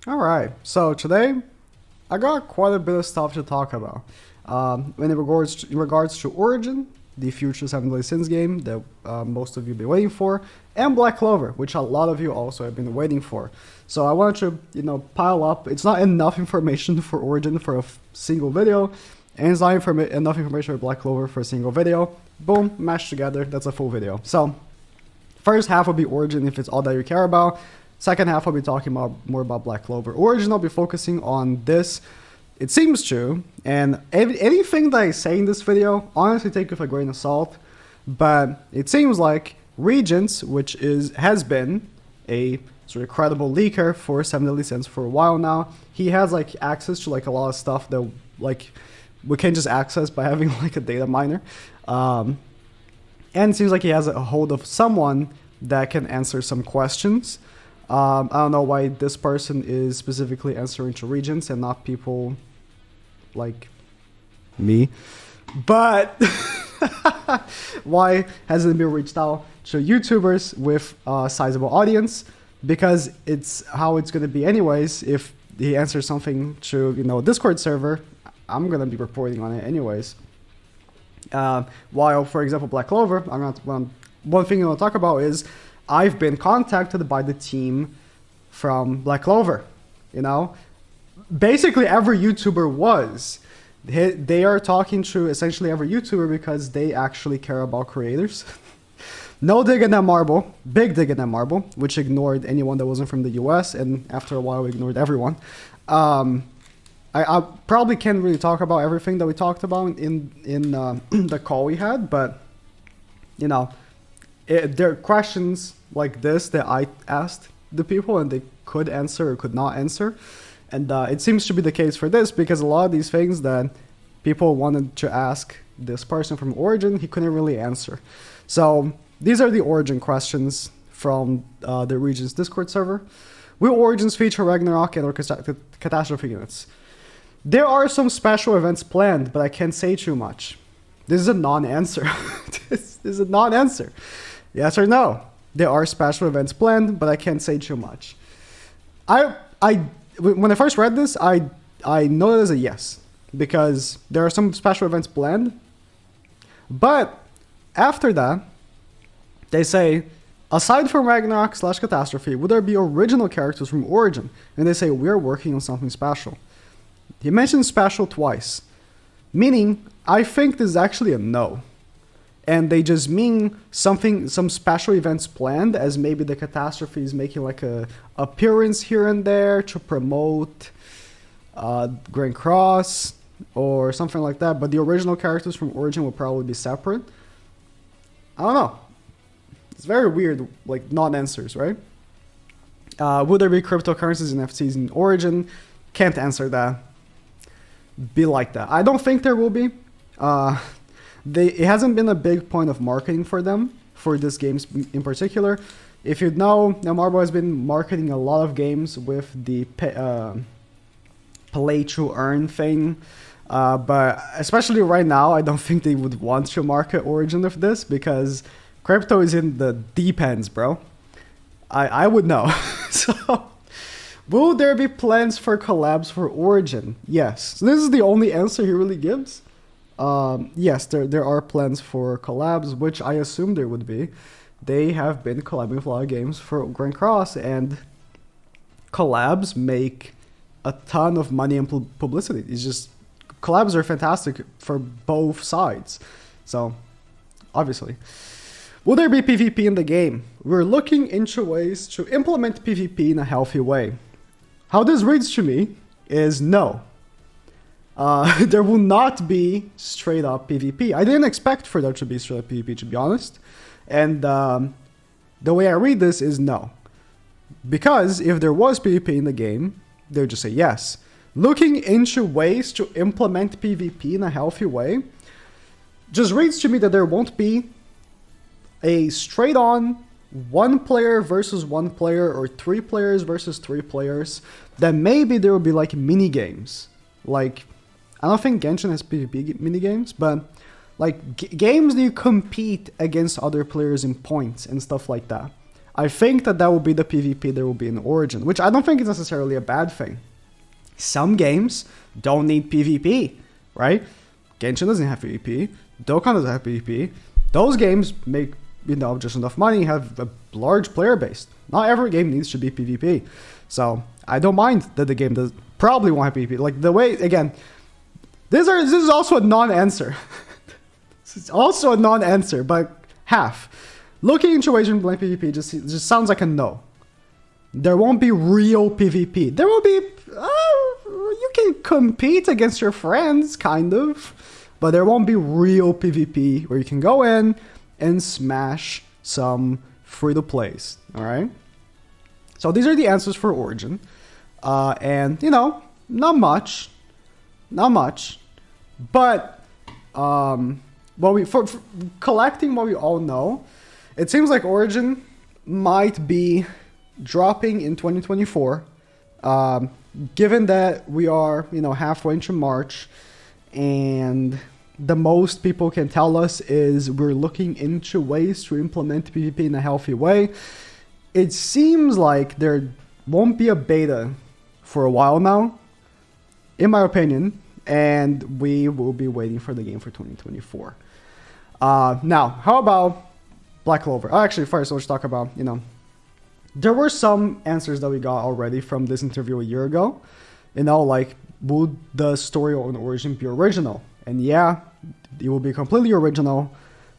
Alright, so today I got quite a bit of stuff to talk about. In regards to Origin, the future Seven Deadly Sins game that most of you have been waiting for, and Black Clover, which a lot of you also have been waiting for. So I wanted to, pile up. It's not enough information for Origin for a single video, and it's not enough information for Black Clover for a single video. Boom, mashed together, that's a full video. So, first half will be Origin if it's all that you care about. Second half I'll be talking more about Black Clover. Origin I'll be focusing on this. It seems true, and anything that I say in this video, honestly take with a grain of salt, but it seems like Regents, which has been a sort of credible leaker for Seven Deadly Sins for a while now, he has like access to like a lot of stuff that like we can't just access by having like a data miner. And it seems like he has a hold of someone that can answer some questions. I don't know why this person is specifically answering to Regents and not people like me. But why hasn't it been reached out to YouTubers with a sizable audience? Because it's how it's going to be anyways. If he answers something to, Discord server, I'm going to be reporting on it anyways. While, for example, Black Clover, one thing I want to talk about is I've been contacted by the team from Black Clover, Basically every YouTuber was. They are talking to essentially every YouTuber because they actually care about creators. No dig in that marble, big dig in that marble, which ignored anyone that wasn't from the US, and after a while ignored everyone. I probably can't really talk about everything that we talked about in the call we had, but, there are questions like this that I asked the people and they could answer or could not answer. And it seems to be the case for this because a lot of these things that people wanted to ask this person from Origin, he couldn't really answer. So these are the Origin questions from the Regents Discord server. Will Origins feature Ragnarok and or catastrophe units? There are some special events planned, but I can't say too much. This is a non-answer. This is a non-answer. Yes or no? There are special events planned, but I can't say too much. When I first read this, I know it as a yes, because there are some special events planned. But after that, they say, aside from Ragnarok / Catastrophe, would there be original characters from Origin? And they say, we're working on something special. He mentioned special twice, meaning I think this is actually a no. And they just mean some special events planned, as maybe the Catastrophe is making like a appearance here and there to promote Grand Cross or something like that. But the original characters from Origin will probably be separate. I don't know. It's very weird, like non-answers, right? Will there be cryptocurrencies and NFTs in Origin? Can't answer that. Be like that. I don't think there will be. It hasn't been a big point of marketing for them, for this game in particular. If you know, Marble has been marketing a lot of games with the play to earn thing. But especially right now, I don't think they would want to market Origin with this because crypto is in the deep ends, bro. I would know. So, will there be plans for collabs for Origin? Yes. So this is the only answer he really gives. Yes, there are plans for collabs, which I assume there would be. They have been collabing with a lot of games for Grand Cross, and collabs make a ton of money and publicity. It's just, collabs are fantastic for both sides. So, obviously. Will there be PvP in the game? We're looking into ways to implement PvP in a healthy way. How this reads to me is no. There will not be straight up PvP. I didn't expect for there to be straight up PvP, to be honest. And the way I read this is no. Because if there was PvP in the game, they would just say yes. Looking into ways to implement PvP in a healthy way just reads to me that there won't be a straight on one player versus one player or three players versus three players. Then maybe there will be like mini games. Like, I don't think Genshin has PvP minigames, but like games that you compete against other players in points and stuff like that. I think that will be the PvP there will be in Origin, which I don't think is necessarily a bad thing. Some games don't need PvP, right? Genshin doesn't have PvP. Dokkan doesn't have PvP. Those games make, just enough money, have a large player base. Not every game needs to be PvP. So I don't mind that the game does probably won't have PvP. Like the way, again, this is also a non-answer. It's also a non-answer, but half. Looking into Asian Blank PvP just sounds like a no. There won't be real PvP. There will be, you can compete against your friends, kind of. But there won't be real PvP where you can go in and smash some free-to-plays, alright? So these are the answers for Origin. And, not much. Not much. But, for collecting what we all know, it seems like Origin might be dropping in 2024. Given that we are, halfway into March, and the most people can tell us is we're looking into ways to implement PvP in a healthy way. It seems like there won't be a beta for a while now, in my opinion, and we will be waiting for the game for 2024. Now, how about Black Clover? Actually, first, let's talk about, there were some answers that we got already from this interview a year ago. Like, would the story on Origin be original? And yeah, it will be completely original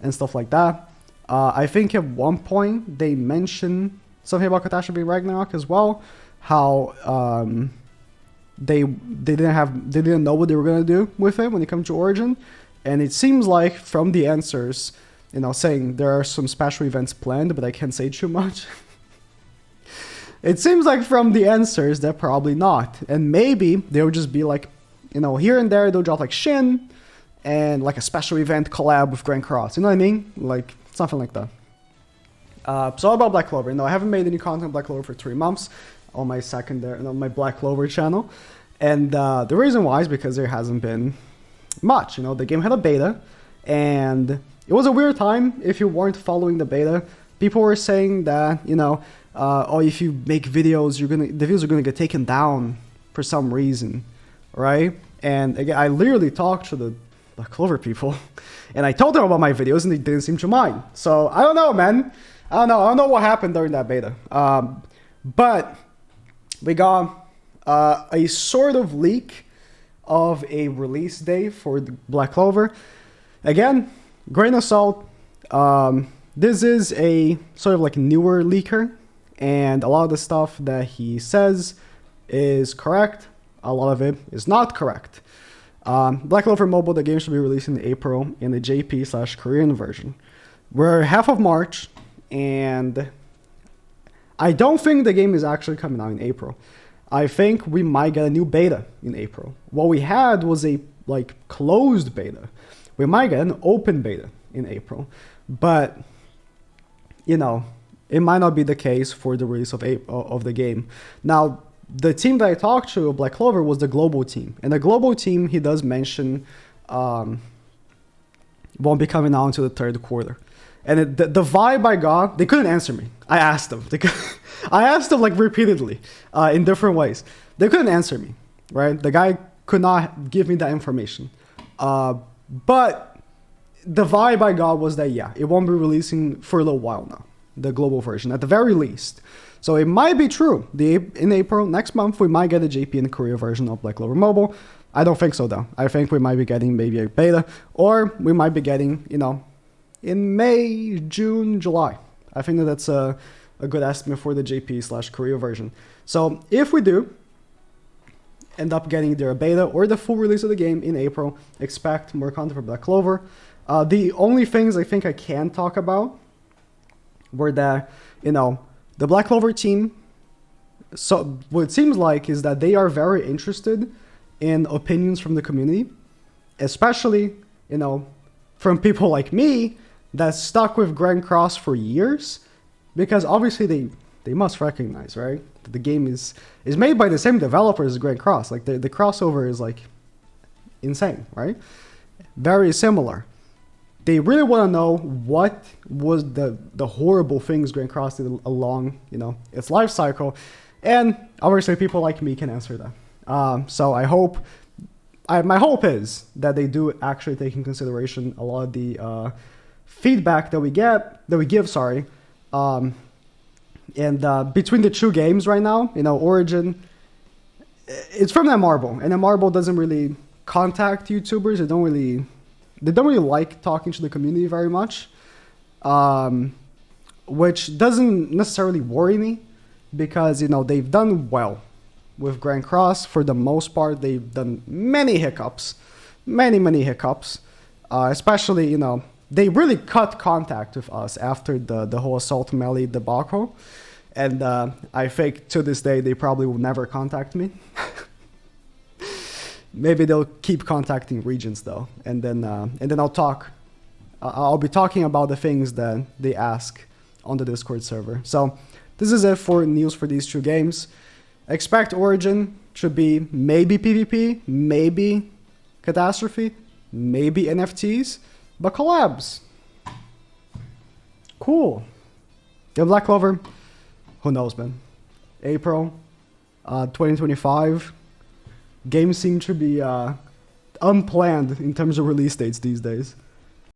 and stuff like that. I think at one point they mentioned something about Catastrophe Ragnarok as well. How they didn't know what they were gonna do with it when it comes to Origin, and it seems like from the answers, saying there are some special events planned, but I can't say too much. It seems like from the answers that probably not, and maybe they'll just be like, here and there they'll drop like Shin and like a special event collab with Grand Cross. You know what I mean? Like something like that. So about Black Clover, I haven't made any content on Black Clover for 3 months on my on my Black Clover channel, and the reason why is because there hasn't been much. The game had a beta, and it was a weird time if you weren't following the beta. People were saying that if you make videos, the videos are gonna get taken down for some reason, right? And again, I literally talked to the Black Clover people, and I told them about my videos, and they didn't seem to mind. So I don't know, man. I don't know what happened during that beta. But we got a sort of leak of a release date for the Black Clover. Again, grain of salt. This is a sort of like newer leaker, and a lot of the stuff that he says is correct. A lot of it is not correct. Black Clover Mobile, the game should be released in April in the JP/Korean version. We're half of March, and I don't think the game is actually coming out in April. I think we might get a new beta in April. What we had was a closed beta. We might get an open beta in April, but it might not be the case for the release of the game. Now, the team that I talked to, Black Clover, was the global team. And the global team, he does mention, won't be coming out until the 3rd quarter. And the vibe I got, they couldn't answer me. I asked them. I asked them repeatedly in different ways. They couldn't answer me, right? The guy could not give me that information. But the vibe I got was that, yeah, it won't be releasing for a little while now, the global version, at the very least. So it might be true. In April, next month, we might get a JP and Korea version of Black Clover Mobile. I don't think so, though. I think we might be getting maybe a beta, or we might be getting, in May, June, July. I think that's a good estimate for the JP/Korea version. So if we do end up getting either a beta or the full release of the game in April, expect more content for Black Clover. The only things I think I can talk about were that, the Black Clover team, so what it seems like is that they are very interested in opinions from the community, especially, from people like me that stuck with Grand Cross for years, because obviously they must recognize, right, that the game is made by the same developers as Grand Cross. The crossover is insane, right? Very similar. they really want to know what was the horrible things Grand Cross did along, you know, its life cycle, and obviously people like me can answer that. So my hope is that they do actually take in consideration a lot of the feedback that we give. And between the two games right now, you know, Origin, it's from Netmarble, and Netmarble doesn't really contact YouTubers. They don't really like talking to the community very much, which doesn't necessarily worry me, because, you know, they've done well with Grand Cross for the most part. They've done many hiccups, many hiccups, especially, you know, they really cut contact with us after the whole Assault Melee debacle, and I think to this day they probably will never contact me. Maybe they'll keep contacting Regions though, and then I'll talk. I'll be talking about the things that they ask on the Discord server. So this is it for news for these two games. Expect Origin to be maybe PvP, maybe Catastrophe, maybe NFTs, but collabs. Cool. Yeah, Black Clover, who knows, man. April 2025. Games seem to be unplanned in terms of release dates these days.